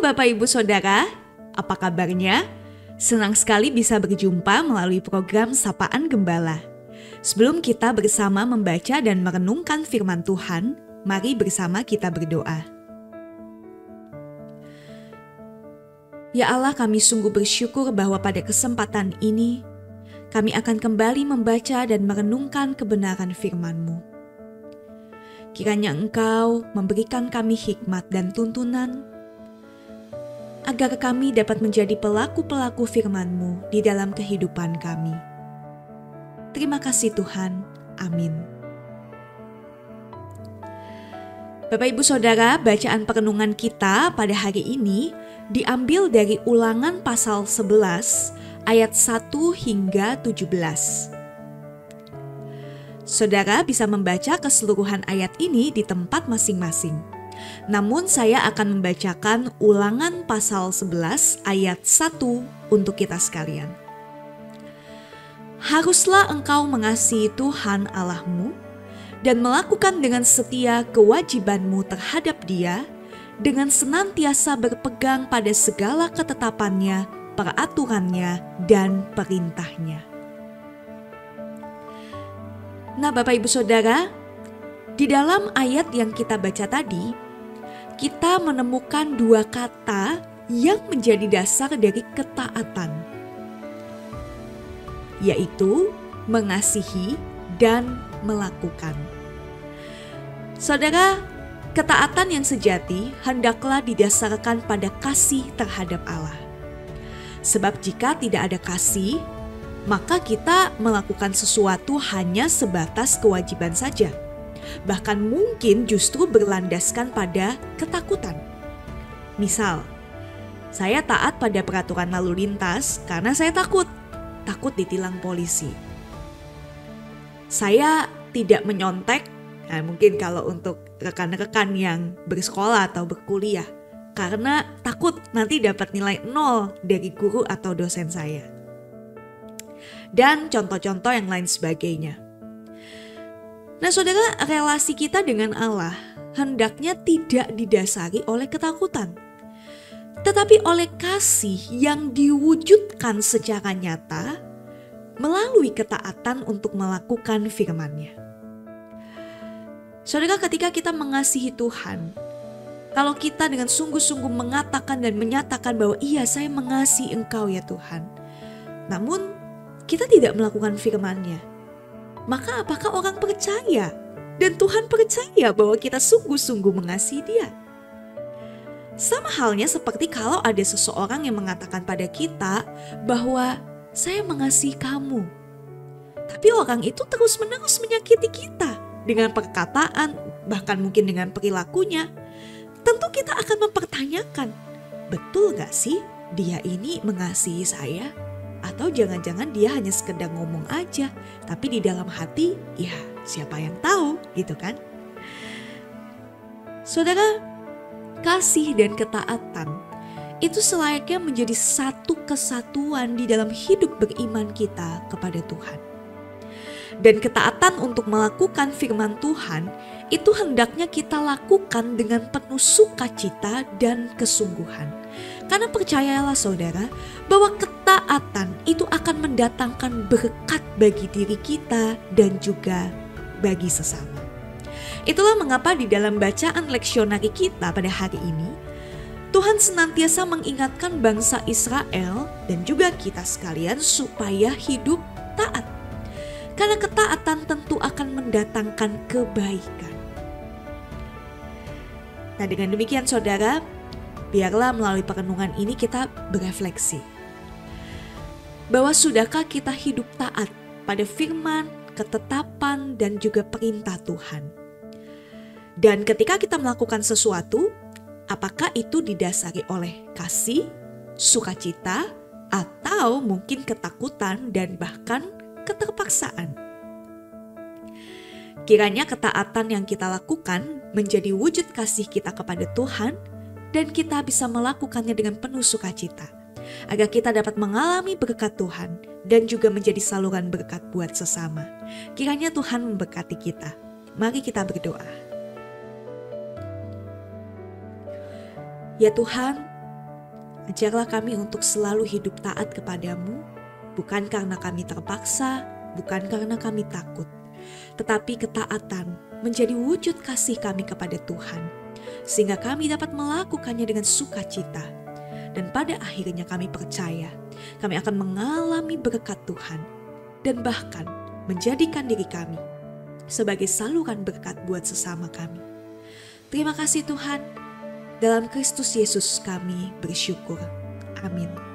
Shalom Bapak Ibu Saudara, apa kabarnya? Senang sekali bisa berjumpa melalui program Sapaan Gembala. Sebelum kita bersama membaca dan merenungkan firman Tuhan, mari bersama kita berdoa. Ya Allah, kami sungguh bersyukur bahwa pada kesempatan ini, kami akan kembali membaca dan merenungkan kebenaran firman-Mu. Kiranya Engkau memberikan kami hikmat dan tuntunan, agar kami dapat menjadi pelaku-pelaku firman-Mu di dalam kehidupan kami. Terima kasih Tuhan. Amin. Bapak Ibu Saudara, bacaan perenungan kita pada hari ini diambil dari Ulangan pasal 11 ayat 1 hingga 17. Saudara bisa membaca keseluruhan ayat ini di tempat masing-masing. Namun saya akan membacakan Ulangan pasal 11 ayat 1 untuk kita sekalian. Haruslah engkau mengasihi Tuhan Allahmu dan melakukan dengan setia kewajibanmu terhadap Dia dengan senantiasa berpegang pada segala ketetapannya, peraturannya, dan perintahnya. Nah Bapak Ibu Saudara, di dalam ayat yang kita baca tadi, kita menemukan dua kata yang menjadi dasar dari ketaatan, yaitu mengasihi dan melakukan. Saudara, ketaatan yang sejati hendaklah didasarkan pada kasih terhadap Allah. Sebab jika tidak ada kasih, maka kita melakukan sesuatu hanya sebatas kewajiban saja. Bahkan mungkin justru berlandaskan pada ketakutan. Misal, saya taat pada peraturan lalu lintas karena saya takut ditilang polisi. Saya tidak menyontek, mungkin kalau untuk rekan-rekan yang bersekolah atau berkuliah, karena takut nanti dapat nilai 0 dari guru atau dosen saya. Dan contoh-contoh yang lain sebagainya. Nah saudara, relasi kita dengan Allah hendaknya tidak didasari oleh ketakutan, tetapi oleh kasih yang diwujudkan secara nyata melalui ketaatan untuk melakukan firman-Nya. Saudara, ketika kita mengasihi Tuhan, kalau kita dengan sungguh-sungguh mengatakan dan menyatakan bahwa iya saya mengasihi Engkau ya Tuhan, namun kita tidak melakukan firman-Nya, maka apakah orang percaya dan Tuhan percaya bahwa kita sungguh-sungguh mengasihi Dia? Sama halnya seperti kalau ada seseorang yang mengatakan pada kita bahwa saya mengasihi kamu, tapi orang itu terus-menerus menyakiti kita dengan perkataan, bahkan mungkin dengan perilakunya. Tentu kita akan mempertanyakan, betul gak sih dia ini mengasihi saya? Atau jangan-jangan dia hanya sekedar ngomong aja, tapi di dalam hati, ya siapa yang tahu gitu kan? Saudara, kasih dan ketaatan itu selayaknya menjadi satu kesatuan di dalam hidup beriman kita kepada Tuhan. Dan ketaatan untuk melakukan firman Tuhan itu hendaknya kita lakukan dengan penuh sukacita dan kesungguhan. Karena percayalah saudara, bahwa ketaatan itu akan mendatangkan berkat bagi diri kita dan juga bagi sesama. Itulah mengapa di dalam bacaan leksionari kita pada hari ini, Tuhan senantiasa mengingatkan bangsa Israel dan juga kita sekalian supaya hidup taat. Karena ketaatan tentu akan mendatangkan kebaikan. Nah dengan demikian saudara, biarlah melalui perenungan ini kita berefleksi. Bahwa sudahkah kita hidup taat pada firman, ketetapan, dan juga perintah Tuhan. Dan ketika kita melakukan sesuatu, apakah itu didasari oleh kasih, sukacita, atau mungkin ketakutan dan bahkan keterpaksaan. Kiranya ketaatan yang kita lakukan menjadi wujud kasih kita kepada Tuhan dan kita bisa melakukannya dengan penuh sukacita, agar kita dapat mengalami berkat Tuhan dan juga menjadi saluran berkat buat sesama. Kiranya Tuhan memberkati kita. Mari kita berdoa. Ya Tuhan, Ajarlah kami untuk selalu hidup taat kepadamu, bukan karena kami terpaksa, bukan karena kami takut, tetapi ketaatan menjadi wujud kasih kami kepada Tuhan, sehingga kami dapat melakukannya dengan sukacita. Dan pada akhirnya kami percaya, kami akan mengalami berkat Tuhan, dan bahkan menjadikan diri kami sebagai saluran berkat buat sesama kami. Terima kasih Tuhan, dalam Kristus Yesus kami bersyukur. Amin.